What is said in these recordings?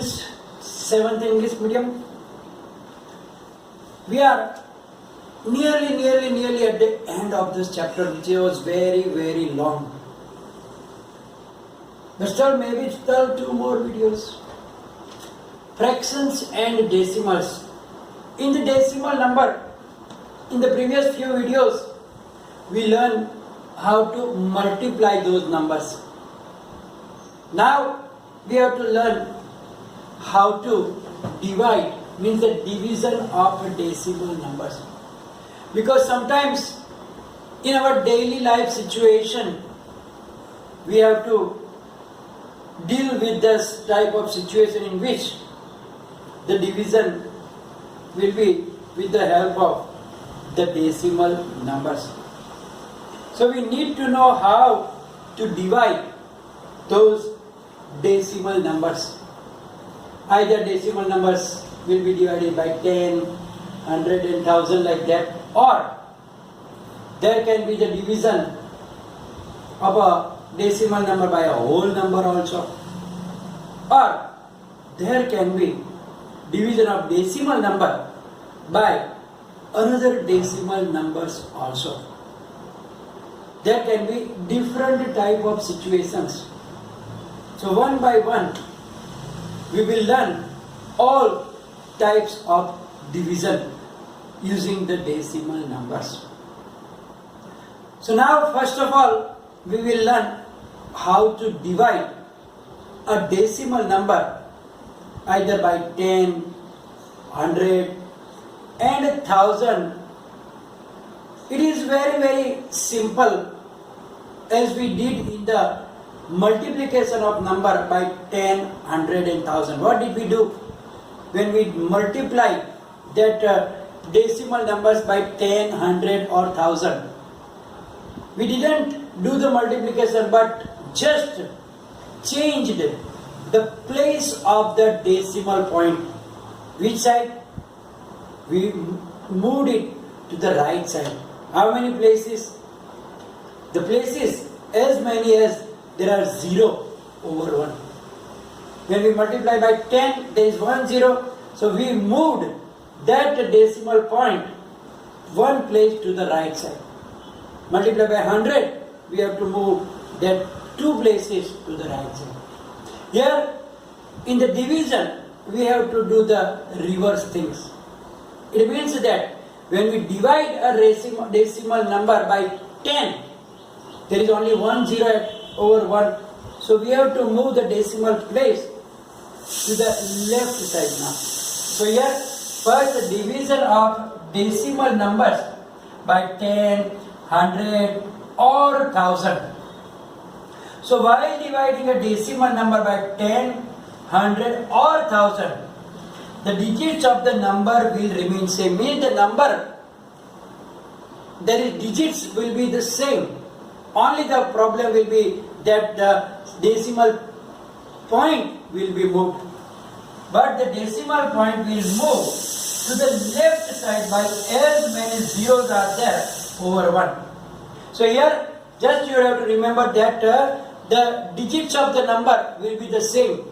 students, 7th English medium. We are nearly at the end of this chapter, which was very long. But still, maybe still 2 more videos. Fractions and decimals. In the decimal number, in the previous few videos, we learned how to multiply those numbers. Now we have to learn how to divide, means the division of decimal numbers. Because sometimes in our daily life situation, we have to deal with this type of situation in which the division will be with the help of the decimal numbers. So we need to know how to divide those decimal numbers. Either decimal numbers will be divided by 10, 100 and 1000 like that, or there can be the division of a decimal number by a whole number also, or there can be division of decimal number by another decimal numbers also. There can be different type of situations. So one by one we will learn all types of division using the decimal numbers. So now first of all we will learn how to divide a decimal number either by 10, 100 and 1000. It is very simple, as we did in the multiplication of number by 10, 100 and 1000. What did we do? When we multiply that decimal numbers by 10, 100 or 1000, we didn't do the multiplication but just changed the place of the decimal point. Which side? We moved it to the right side. How many places? The places as many as there are 0 over 1. When we multiply by 10, there is 1 0. So we moved that decimal point 1 place to the right side. Multiply by 100, we have to move that 2 places to the right side. Here in the division, we have to do the reverse things. It means that when we divide a decimal number by 10, there is only 1 0 over 1. So we have to move the decimal place to the left side now. So here first division of decimal numbers by 10, 100 or 1000. So while dividing a decimal number by 10, 100 or 1000, the digits of the number will remain same. Means the number, there is digits will be the same. Only the problem will be that the decimal point will be moved. But the decimal point will move to the left side by as many zeros are there over 1. So here just you have to remember that the digits of the number will be the same.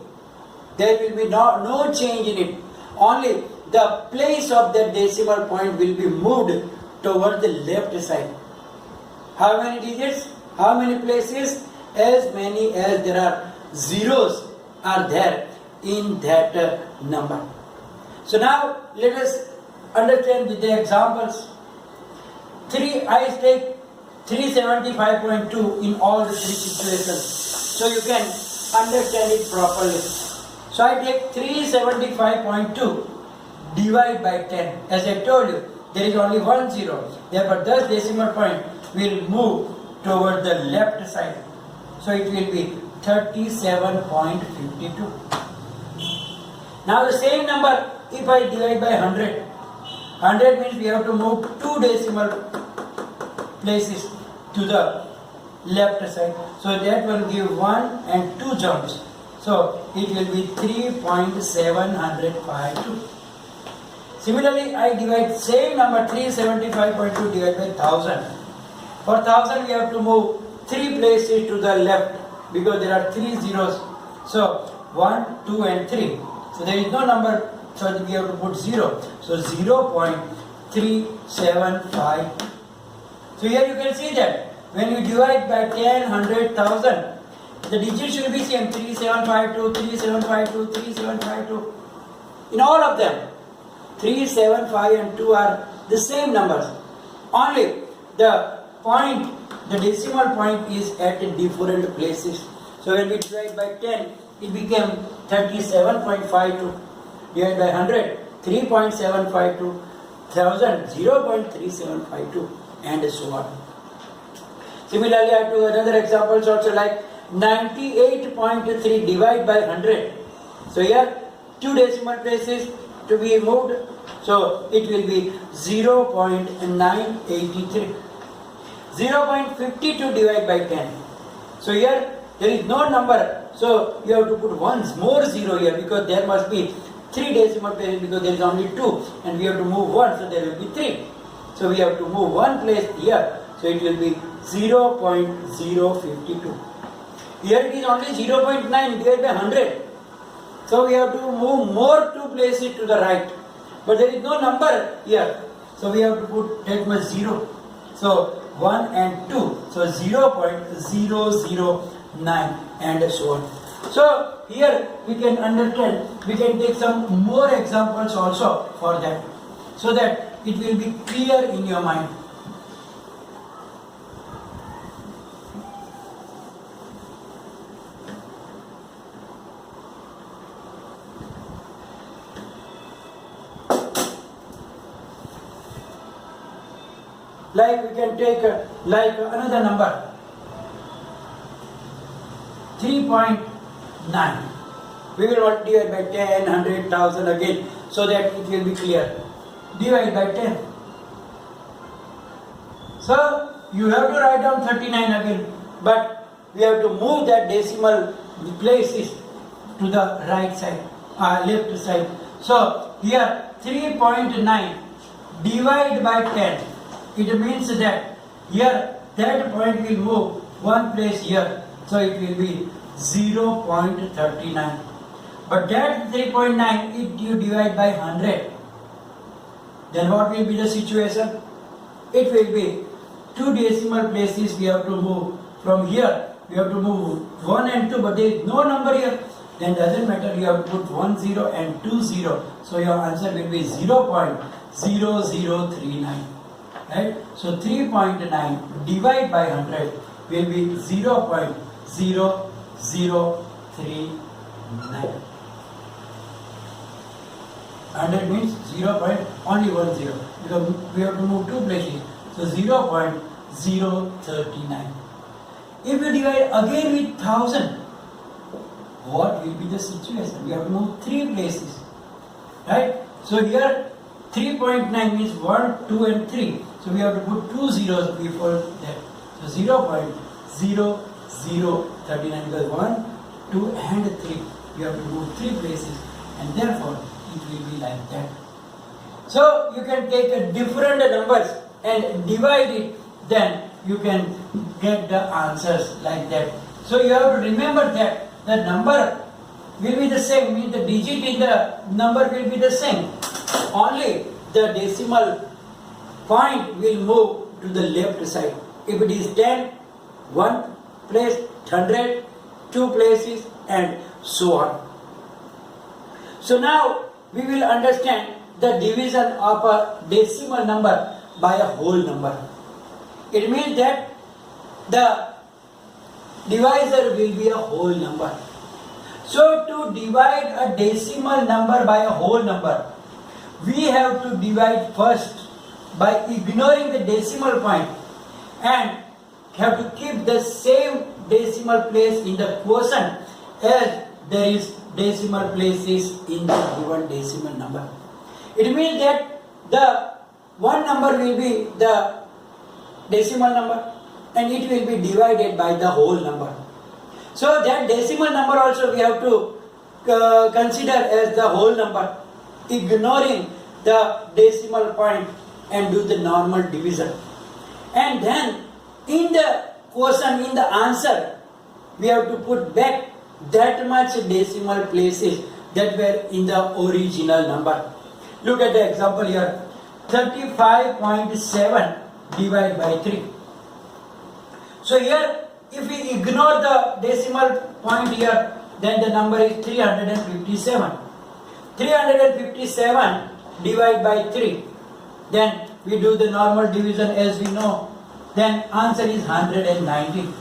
There will be no change in it. Only the place of the decimal point will be moved toward the left side. How many digits? How many places? As many as there are zeros are there in that number. So now let us understand with the examples. I take 375.2 in all the 3 situations, so you can understand it properly. So I take 375.2 divide by 10. As I told you, there is only 1 0. Therefore, this decimal point will move toward the left side. So it will be 37.52. Now the same number, if I divide by 100, 100 means we have to move 2 decimal places to the left side. So that will give 1 and 2 jumps. So it will be 3.752. Similarly, I divide same number 375.2 divided by 1000. For 1000 we have to move 3 places to the left because there are 3 zeros. So 1, 2 and 3. So there is no number, so we have to put 0. So 0.375. So here you can see that when you divide by 10, 100,000, the digits should be same, 3752, 3752, 3752. In all of them, 3, 7, 5 and 2 are the same numbers. Only the point, the decimal point is at different places. So when we divide by 10, it became 37.52. Divided by 100, 3.752, 1000, 0.3752 and so on. Similarly, I have to another examples also like 98.3 divided by 100. So here 2 decimal places to be moved. So it will be 0.983. 0.52 divided by 10. So here there is no number. So you have to put once more 0 here because there must be 3 decimal places because there is only 2 and we have to move 1, so there will be 3. So we have to move 1 place here. So it will be 0.052. Here it is only 0.9 divided by 100. So we have to move more 2 places to the right. But there is no number here. So we have to put that much 0. So 1 and 2. So 0.009 and so on. So here we can understand, we can take some more examples also for that. So that it will be clear in your mind. Like we can take like another number 3.9. We will not divide by 10, 100,000 again so that it will be clear. Divide by 10. So you have to write down 39 again, but we have to move that decimal places to the right side, left side. So here 3.9 divide by 10. It means that here that point will move 1 place here. So it will be 0.39. But that 3.9, if you divide by 100, then what will be the situation? It will be 2 decimal places we have to move. From here, we have to move 1 and 2, but there is no number here. Then doesn't matter, you have to put 1 0 and 2 0. So your answer will be 0.0039. Right? So 3.9 divided by 100 will be 0.0039. 100 means only 1 0 because we have to move 2 places. So 0.039. If we divide again with 1000, what will be the situation? We have to move 3 places. Right? So here 3.9 means 1, 2 and 3. So we have to put 2 zeros before that. So 0.0039 because 1, 2 and 3. We have to move 3 places and therefore it will be like that. So you can take a different numbers and divide it, then you can get the answers like that. So you have to remember that the number will be the same, means the digit in the number will be the same. Only the decimal point will move to the left side. If it is 10, 1 place, 100, 2 places and so on. So now we will understand the division of a decimal number by a whole number. It means that the divisor will be a whole number. So to divide a decimal number by a whole number, we have to divide first by ignoring the decimal point and have to keep the same decimal place in the quotient as there is decimal places in the given decimal number. It means that the one number will be the decimal number and it will be divided by the whole number. So that decimal number also we have to consider as the whole number, ignoring the decimal point and do the normal division. And then in the quotient, in the answer, we have to put back that much decimal places that were in the original number. Look at the example here. 35.7 divided by 3. So here, if we ignore the decimal point here, then the number is 357. 357 divided by 3. Then we do the normal division as we know. Then answer is 119.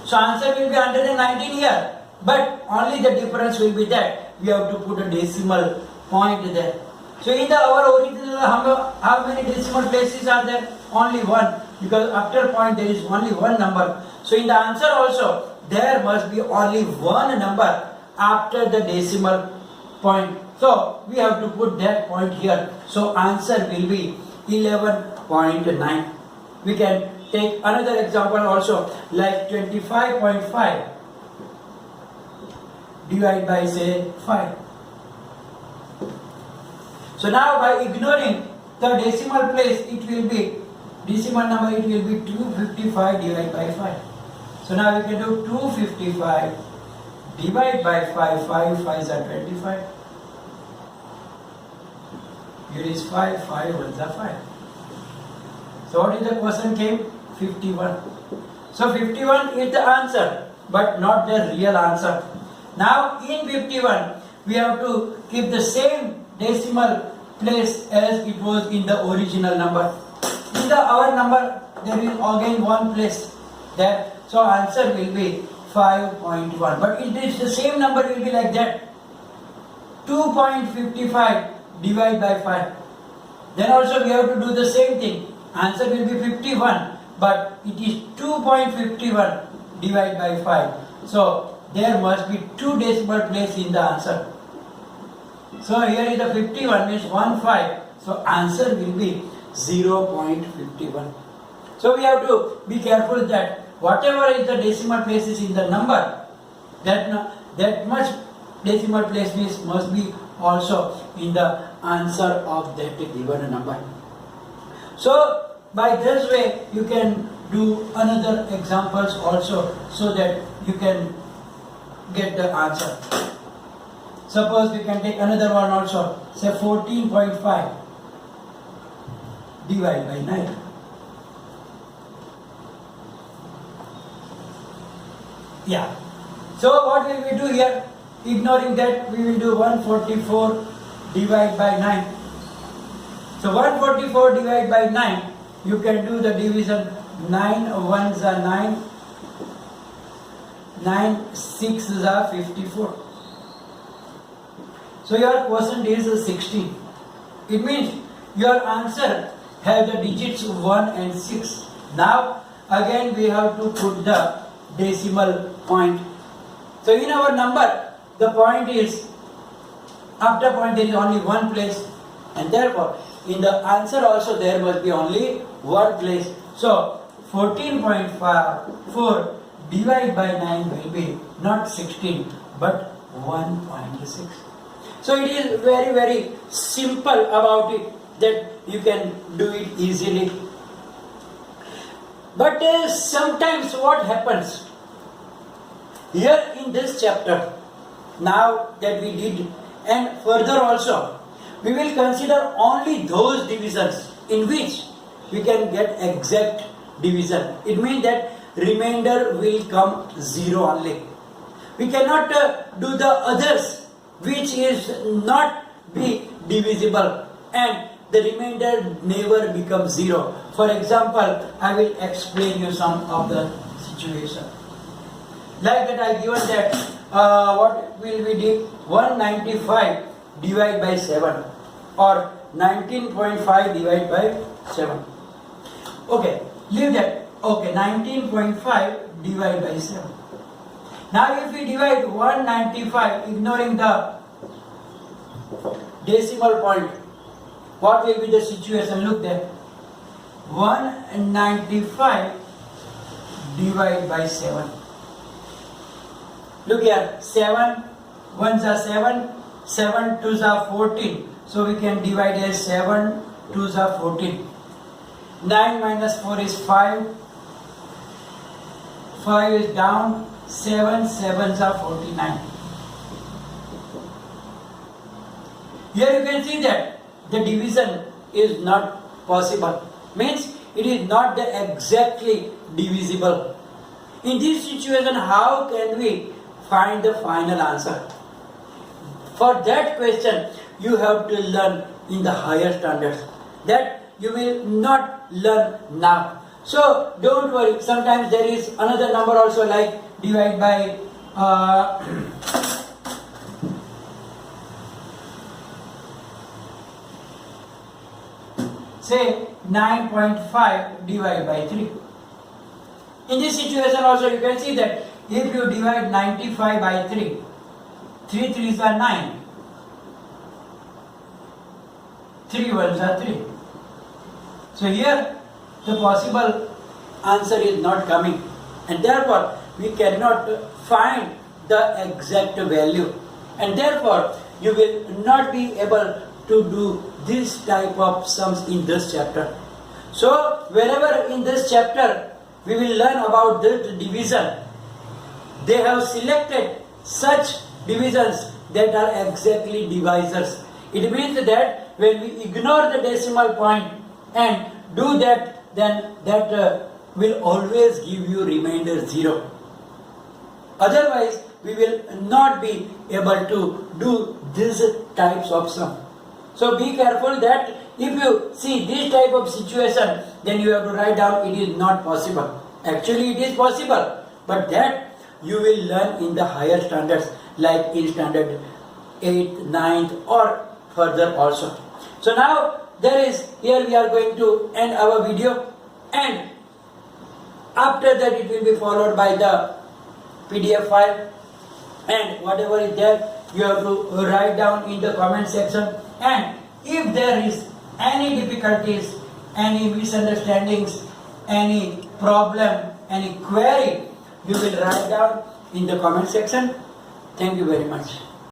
So answer will be 119 here. But only the difference will be that we have to put a decimal point there. So in our original, how many decimal places are there? Only one. Because after point there is only one number. So in the answer also, there must be only one number after the decimal point. So we have to put that point here. So answer will be 11.9. We can take another example also, like 25.5 divided by say 5. So now by ignoring the decimal place, it will be decimal number, it will be 255 divided by 5. So now we can do 255 divided by 5. 5 5s are 25. Here is 5, 5 1s are 5. So what is the question came? 51. So 51 is the answer, but not the real answer. Now in 51, we have to keep the same decimal place as it was in the original number. In our number, there is again one place there. So answer will be 5.1. But it is the same number will be like that. 2.55 divided by 5. Then also we have to do the same thing. Answer will be 51. But it is 2.51 divided by 5. So there must be two decimal places in the answer. So here is the 51 means 1 5. So answer will be 0.51. So we have to be careful that whatever is the decimal places in the number, that much decimal places must be also in the answer of that given number. So by this way you can do another examples also so that you can get the answer. Suppose we can take another one also, say 14.5 divided by 9. Yeah. So what will we do here? Ignoring that, we will do 144 divided by 9. So 144 divided by 9, you can do the division. 9 1s are 9, 9 6s are 54. So your quotient is 16. It means your answer has the digits 1 and 6. Now again we have to put the decimal point. So in our number, the point is, after point there is only one place, and therefore in the answer also there must be only one place. So 14.4 divided by 9 will be not 16 but 1.6. So it is very, very simple about it, that you can do it easily. But sometimes what happens here in this chapter, now that we did, and further also, we will consider only those divisions in which we can get exact division. It means that remainder will come 0 only. We cannot do the others which is not be divisible and the remainder never becomes 0. For example, I will explain you some of the situation. Like that I given that what will we do? 195 divided by 7 or 19.5 divided by 7. Okay, leave that. Okay, 19.5 divided by 7. Now if we divide 195 ignoring the decimal point, what will be the situation? Look there. 195 divided by 7. Look here, 7 1s are 7, 7 2s are 14. So we can divide as 7 2s are 14. 9 minus 4 is 5. 5 is down. 7 7s are 49. Here you can see that the division is not possible. Means it is not exactly divisible. In this situation, how can we find the final answer? For that question, you have to learn in the higher standards. That you will not learn now. So don't worry. Sometimes there is another number also, like divide by say 9.5 divided by 3. In this situation also you can see that if you divide 95 by 3, 3 3s are 9, 3 1s are 3. So here the possible answer is not coming, and therefore we cannot find the exact value, and therefore you will not be able to do this type of sums in this chapter. So wherever in this chapter we will learn about this division, they have selected such divisions that are exactly divisors. It means that when we ignore the decimal point and do that, then that will always give you remainder 0. Otherwise, we will not be able to do these types of sum. So be careful that if you see this type of situation, then you have to write down it is not possible. Actually it is possible, but that you will learn in the higher standards, like in standard 8th, 9th or further also. So now here we are going to end our video, and after that it will be followed by the PDF file, and whatever is there you have to write down in the comment section. And if there is any difficulties, any misunderstandings, any problem, any query, you will write down in the comment section. Thank you very much.